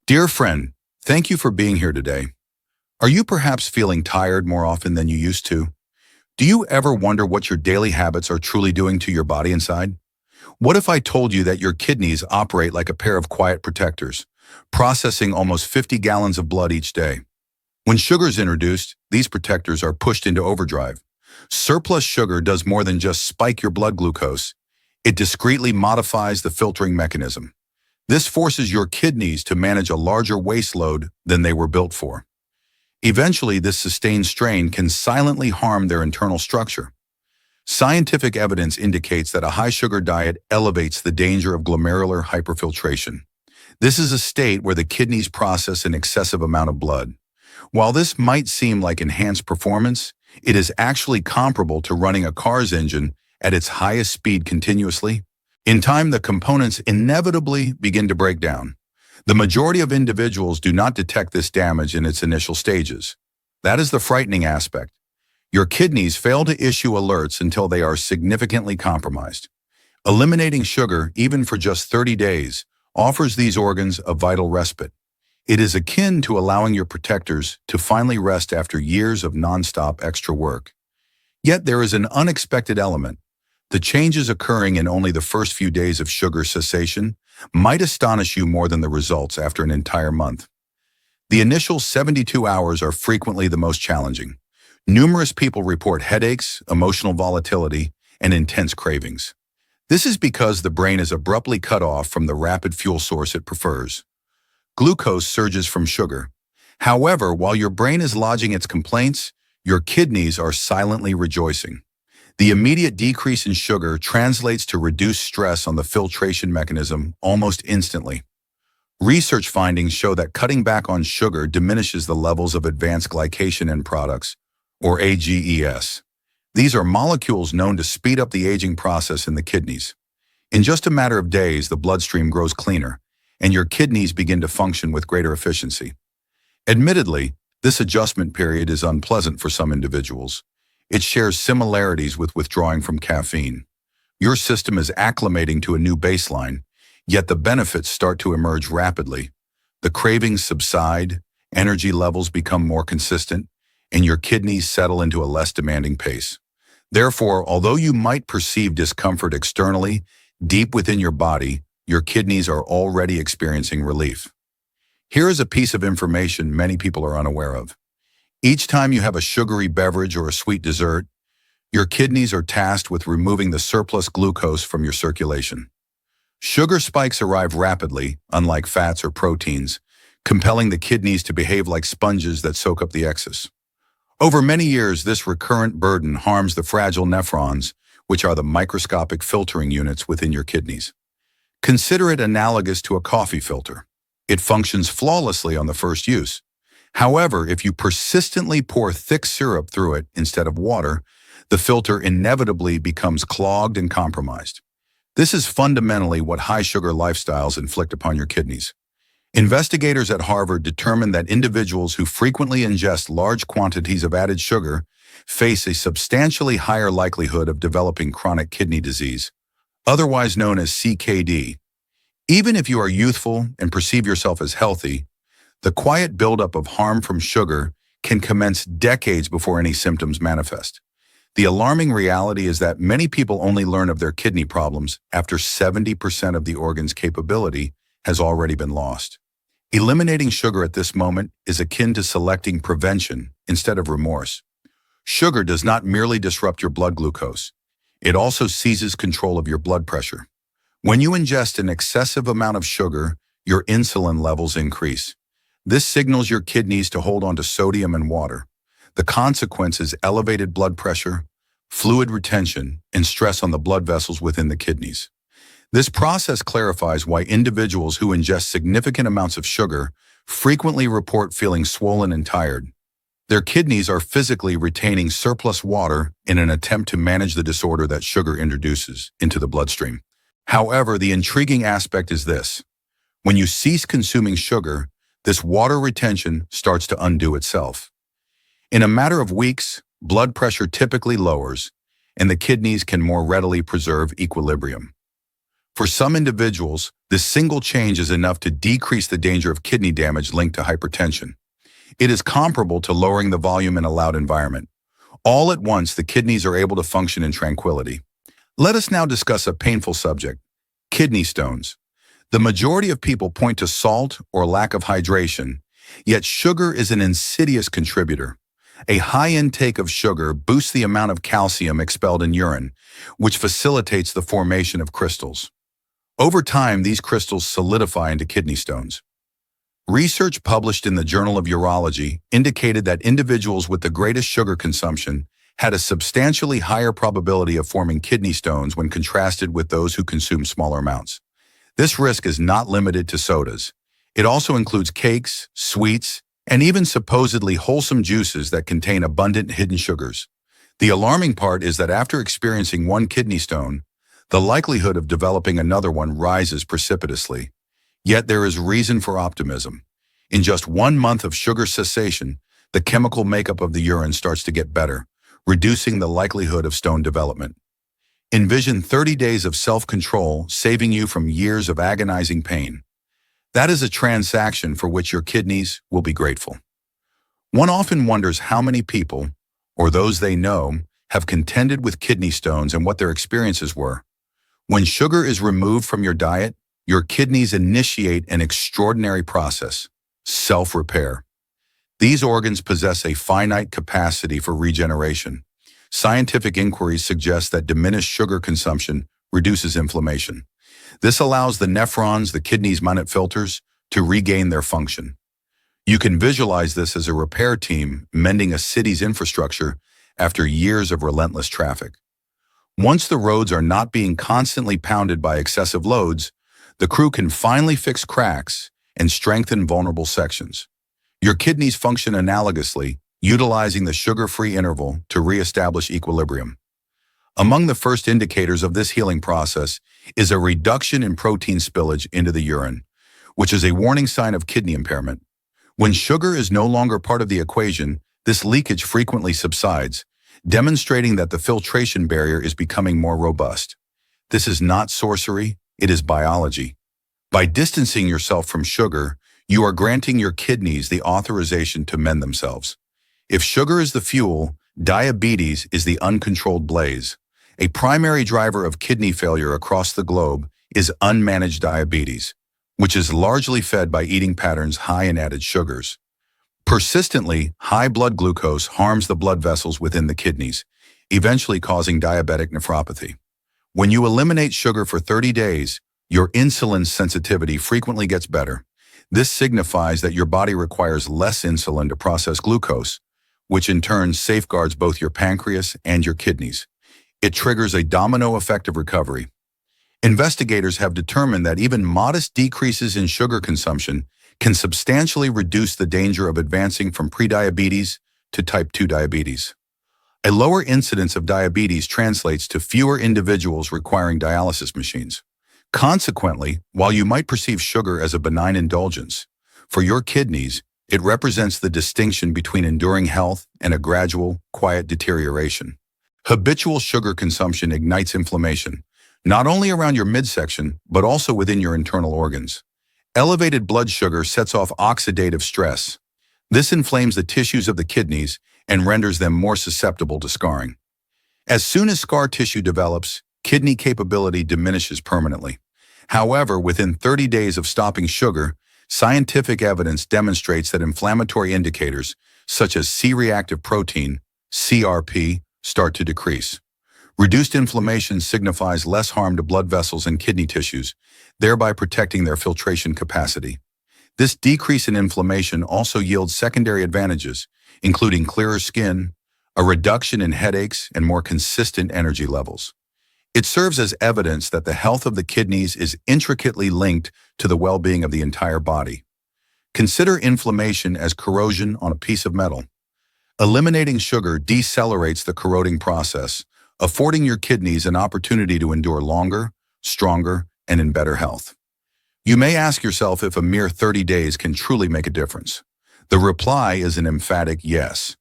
Dear friend, thank you for being here today. Are you perhaps feeling tired more often than you used to? Do you ever wonder what your daily habits are truly doing to your body inside? What if I told you that your kidneys operate like a pair of quiet protectors, processing almost 50 gallons of blood each day? When sugar is introduced, these protectors are pushed into overdrive. Surplus sugar does more than just spike your blood glucose. It discreetly modifies the filtering mechanism. This forces your kidneys to manage a larger waste load than they were built for. Eventually, this sustained strain can silently harm their internal structure. Scientific evidence indicates that a high-sugar diet elevates the danger of glomerular hyperfiltration. This is a state where the kidneys process an excessive amount of blood. While this might seem like enhanced performance, it is actually comparable to running a car's engine at its highest speed continuously. In time, the components inevitably begin to break down. The majority of individuals do not detect this damage in its initial stages. That is the frightening aspect. Your kidneys fail to issue alerts until they are significantly compromised. Eliminating sugar, even for just 30 days, offers these organs a vital respite. It is akin to allowing your protectors to finally rest after years of nonstop extra work. Yet there is an unexpected element. The changes occurring in only the first few days of sugar cessation might astonish you more than the results after an entire month. The initial 72 hours are frequently the most challenging. Numerous people report headaches, emotional volatility, and intense cravings. This is because the brain is abruptly cut off from the rapid fuel source it prefers. Glucose surges from sugar. However, while your brain is lodging its complaints, your kidneys are silently rejoicing. The immediate decrease in sugar translates to reduced stress on the filtration mechanism almost instantly. Research findings show that cutting back on sugar diminishes the levels of advanced glycation end products, or AGEs. These are molecules known to speed up the aging process in the kidneys. In just a matter of days, the bloodstream grows cleaner, and your kidneys begin to function with greater efficiency. Admittedly, this adjustment period is unpleasant for some individuals. It shares similarities with withdrawing from caffeine. Your system is acclimating to a new baseline, yet the benefits start to emerge rapidly. The cravings subside, energy levels become more consistent, and your kidneys settle into a less demanding pace. Therefore, although you might perceive discomfort externally, deep within your body, your kidneys are already experiencing relief. Here is a piece of information many people are unaware of. Each time you have a sugary beverage or a sweet dessert, your kidneys are tasked with removing the surplus glucose from your circulation. Sugar spikes arrive rapidly, unlike fats or proteins, compelling the kidneys to behave like sponges that soak up the excess. Over many years, this recurrent burden harms the fragile nephrons, which are the microscopic filtering units within your kidneys. Consider it analogous to a coffee filter. It functions flawlessly on the first use. However, if you persistently pour thick syrup through it instead of water, the filter inevitably becomes clogged and compromised. This is fundamentally what high-sugar lifestyles inflict upon your kidneys. Investigators at Harvard determined that individuals who frequently ingest large quantities of added sugar face a substantially higher likelihood of developing chronic kidney disease, otherwise known as CKD. Even if you are youthful and perceive yourself as healthy, the quiet buildup of harm from sugar can commence decades before any symptoms manifest. The alarming reality is that many people only learn of their kidney problems after 70% of the organ's capability has already been lost. Eliminating sugar at this moment is akin to selecting prevention instead of remorse. Sugar does not merely disrupt your blood glucose. It also seizes control of your blood pressure. When you ingest an excessive amount of sugar, your insulin levels increase. This signals your kidneys to hold on to sodium and water. The consequence is elevated blood pressure, fluid retention, and stress on the blood vessels within the kidneys. This process clarifies why individuals who ingest significant amounts of sugar frequently report feeling swollen and tired. Their kidneys are physically retaining surplus water in an attempt to manage the disorder that sugar introduces into the bloodstream. However, the intriguing aspect is this. When you cease consuming sugar, this water retention starts to undo itself. In a matter of weeks, blood pressure typically lowers, and the kidneys can more readily preserve equilibrium. For some individuals, This single change is enough to decrease the danger of kidney damage linked to hypertension. It is comparable to lowering the volume in a loud environment. All at once, the kidneys are able to function in tranquility. Let us now discuss a painful subject: kidney stones. The majority of people point to salt or lack of hydration, yet sugar is an insidious contributor. A high intake of sugar boosts the amount of calcium expelled in urine, which facilitates the formation of crystals. Over time, these crystals solidify into kidney stones. Research published in the Journal of Urology indicated that individuals with the greatest sugar consumption had a substantially higher probability of forming kidney stones when contrasted with those who consume smaller amounts. This risk is not limited to sodas. It also includes cakes, sweets, and even supposedly wholesome juices that contain abundant hidden sugars. The alarming part is that after experiencing one kidney stone, the likelihood of developing another one rises precipitously. Yet there is reason for optimism. In just 1 month of sugar cessation, the chemical makeup of the urine starts to get better, reducing the likelihood of stone development. Envision 30 days of self-control saving you from years of agonizing pain. That is a transaction for which your kidneys will be grateful. One often wonders how many people, or those they know, have contended with kidney stones and what their experiences were. When sugar is removed from your diet, your kidneys initiate an extraordinary process: self-repair. These organs possess a finite capacity for regeneration. Scientific inquiries suggest that diminished sugar consumption reduces inflammation. This allows the nephrons, the kidney's minute filters, to regain their function. You can visualize this as a repair team mending a city's infrastructure after years of relentless traffic. Once the roads are not being constantly pounded by excessive loads, the crew can finally fix cracks and strengthen vulnerable sections. Your kidneys function analogously, utilizing the sugar-free interval to reestablish equilibrium. Among the first indicators of this healing process is a reduction in protein spillage into the urine, which is a warning sign of kidney impairment. When sugar is no longer part of the equation, this leakage frequently subsides, demonstrating that the filtration barrier is becoming more robust. This is not sorcery, it is biology. By distancing yourself from sugar, you are granting your kidneys the authorization to mend themselves. If sugar is the fuel, diabetes is the uncontrolled blaze. A primary driver of kidney failure across the globe is unmanaged diabetes, which is largely fed by eating patterns high in added sugars. Persistently, high blood glucose harms the blood vessels within the kidneys, eventually causing diabetic nephropathy. When you eliminate sugar for 30 days, your insulin sensitivity frequently gets better. This signifies that your body requires less insulin to process glucose, which in turn safeguards both your pancreas and your kidneys. It triggers a domino effect of recovery. Investigators have determined that even modest decreases in sugar consumption can substantially reduce the danger of advancing from prediabetes to type 2 diabetes. A lower incidence of diabetes translates to fewer individuals requiring dialysis machines. Consequently, while you might perceive sugar as a benign indulgence, for your kidneys, it represents the distinction between enduring health and a gradual, quiet deterioration. Habitual sugar consumption ignites inflammation, not only around your midsection, but also within your internal organs. Elevated blood sugar sets off oxidative stress. This inflames the tissues of the kidneys and renders them more susceptible to scarring. As soon as scar tissue develops, kidney capability diminishes permanently. However, within 30 days of stopping sugar, scientific evidence demonstrates that inflammatory indicators, such as C-reactive protein, CRP, start to decrease. Reduced inflammation signifies less harm to blood vessels and kidney tissues, thereby protecting their filtration capacity. This decrease in inflammation also yields secondary advantages, including clearer skin, a reduction in headaches, and more consistent energy levels. It serves as evidence that the health of the kidneys is intricately linked to the well-being of the entire body. Consider inflammation as corrosion on a piece of metal. Eliminating sugar decelerates the corroding process, affording your kidneys an opportunity to endure longer, stronger, and in better health. You may ask yourself if a mere 30 days can truly make a difference. The reply is an emphatic yes.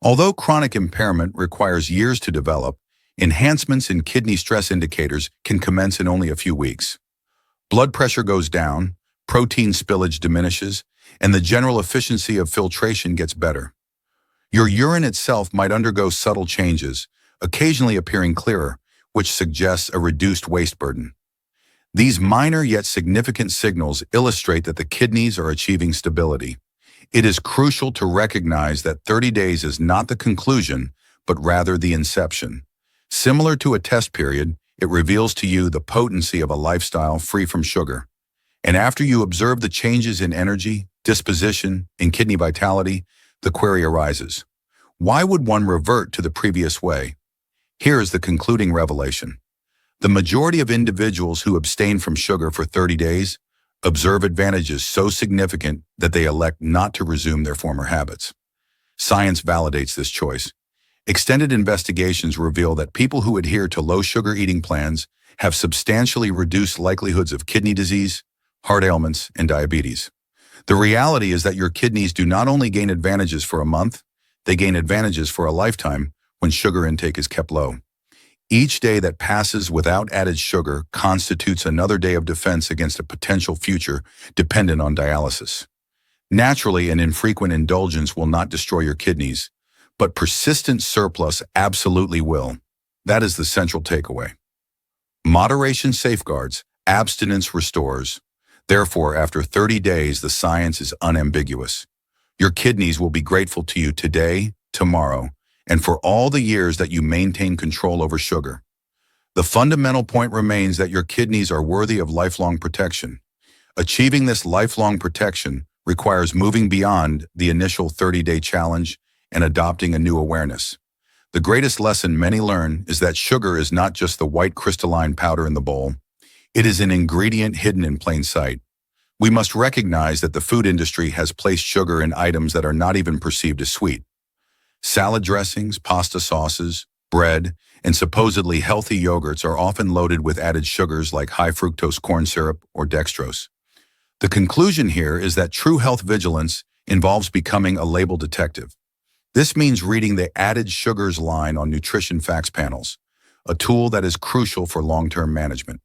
Although chronic impairment requires years to develop, enhancements in kidney stress indicators can commence in only a few weeks. Blood pressure goes down, protein spillage diminishes, and the general efficiency of filtration gets better. Your urine itself might undergo subtle changes, occasionally appearing clearer, which suggests a reduced waste burden. These minor yet significant signals illustrate that the kidneys are achieving stability. It is crucial to recognize that 30 days is not the conclusion, but rather the inception. Similar to a test period, it reveals to you the potency of a lifestyle free from sugar. And after you observe the changes in energy, disposition, and kidney vitality, the query arises: why would one revert to the previous way? Here is the concluding revelation. The majority of individuals who abstain from sugar for 30 days observe advantages so significant that they elect not to resume their former habits. Science validates this choice. Extended investigations reveal that people who adhere to low-sugar eating plans have substantially reduced likelihoods of kidney disease, heart ailments, and diabetes. The reality is that your kidneys do not only gain advantages for a month, they gain advantages for a lifetime when sugar intake is kept low. Each day that passes without added sugar constitutes another day of defense against a potential future dependent on dialysis. Naturally, an infrequent indulgence will not destroy your kidneys, but persistent surplus absolutely will. That is the central takeaway. Moderation safeguards, abstinence restores. Therefore, after 30 days, the science is unambiguous. Your kidneys will be grateful to you today, tomorrow, and for all the years that you maintain control over sugar. The fundamental point remains that your kidneys are worthy of lifelong protection. Achieving this lifelong protection requires moving beyond the initial 30-day challenge and adopting a new awareness. The greatest lesson many learn is that sugar is not just the white crystalline powder in the bowl. It is an ingredient hidden in plain sight. We must recognize that the food industry has placed sugar in items that are not even perceived as sweet. Salad dressings, pasta sauces, bread, and supposedly healthy yogurts are often loaded with added sugars like high fructose corn syrup or dextrose. The conclusion here is that true health vigilance involves becoming a label detective. This means reading the added sugars line on nutrition facts panels, a tool that is crucial for long-term management.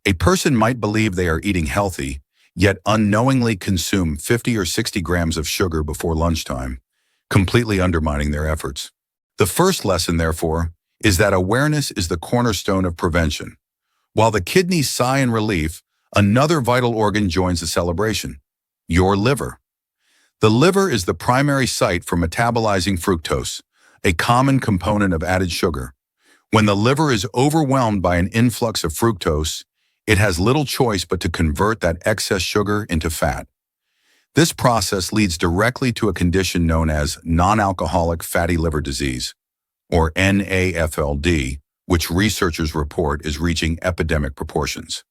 A person might believe they are eating healthy, yet unknowingly consume 50 or 60 grams of sugar before lunchtime, completely undermining their efforts. The first lesson, therefore, is that awareness is the cornerstone of prevention. While the kidneys sigh in relief, another vital organ joins the celebration: your liver. The liver is the primary site for metabolizing fructose, a common component of added sugar. When the liver is overwhelmed by an influx of fructose, it has little choice but to convert that excess sugar into fat. This process leads directly to a condition known as non-alcoholic fatty liver disease, or NAFLD, which researchers report is reaching epidemic proportions.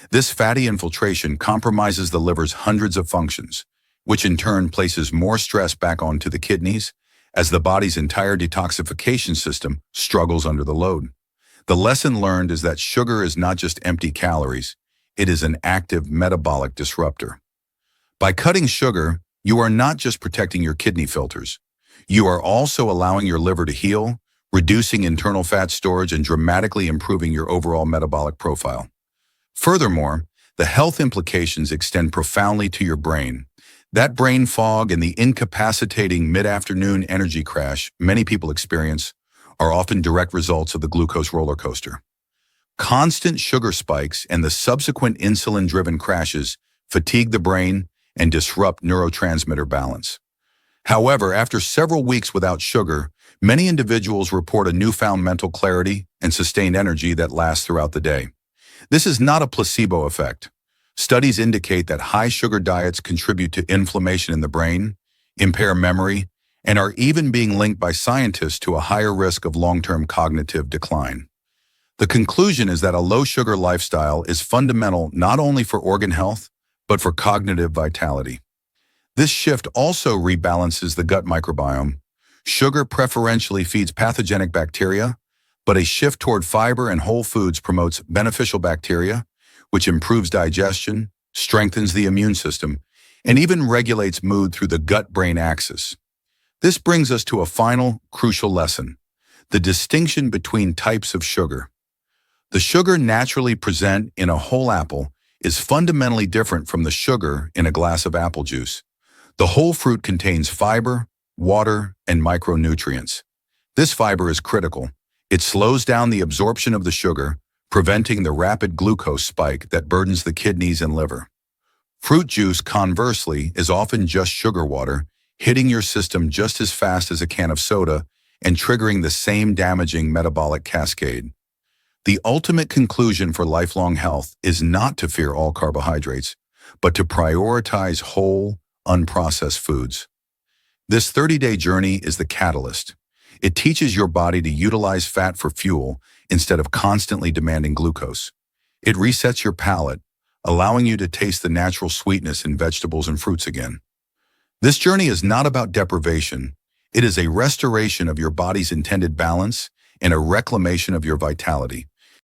This fatty infiltration compromises the liver's hundreds of functions, which in turn places more stress back onto the kidneys as the body's entire detoxification system struggles under the load. The lesson learned is that sugar is not just empty calories, it is an active metabolic disruptor. By cutting sugar, you are not just protecting your kidney filters. You are also allowing your liver to heal, reducing internal fat storage and dramatically improving your overall metabolic profile. Furthermore, the health implications extend profoundly to your brain. That brain fog and the incapacitating mid-afternoon energy crash many people experience are often direct results of the glucose roller coaster. Constant sugar spikes and the subsequent insulin-driven crashes fatigue the brain and disrupt neurotransmitter balance. However, after several weeks without sugar, many individuals report a newfound mental clarity and sustained energy that lasts throughout the day. This is not a placebo effect. Studies indicate that high sugar diets contribute to inflammation in the brain, impair memory, and are even being linked by scientists to a higher risk of long-term cognitive decline. The conclusion is that a low-sugar lifestyle is fundamental not only for organ health, but for cognitive vitality. This shift also rebalances the gut microbiome. Sugar preferentially feeds pathogenic bacteria, but a shift toward fiber and whole foods promotes beneficial bacteria, which improves digestion, strengthens the immune system, and even regulates mood through the gut-brain axis. This brings us to a final, crucial lesson: the distinction between types of sugar. The sugar naturally present in a whole apple is fundamentally different from the sugar in a glass of apple juice. The whole fruit contains fiber, water, and micronutrients. This fiber is critical. It slows down the absorption of the sugar, preventing the rapid glucose spike that burdens the kidneys and liver. Fruit juice, conversely, is often just sugar water, hitting your system just as fast as a can of soda and triggering the same damaging metabolic cascade. The ultimate conclusion for lifelong health is not to fear all carbohydrates, but to prioritize whole, unprocessed foods. This 30-day journey is the catalyst. It teaches your body to utilize fat for fuel instead of constantly demanding glucose. It resets your palate, allowing you to taste the natural sweetness in vegetables and fruits again. This journey is not about deprivation. It is a restoration of your body's intended balance and a reclamation of your vitality.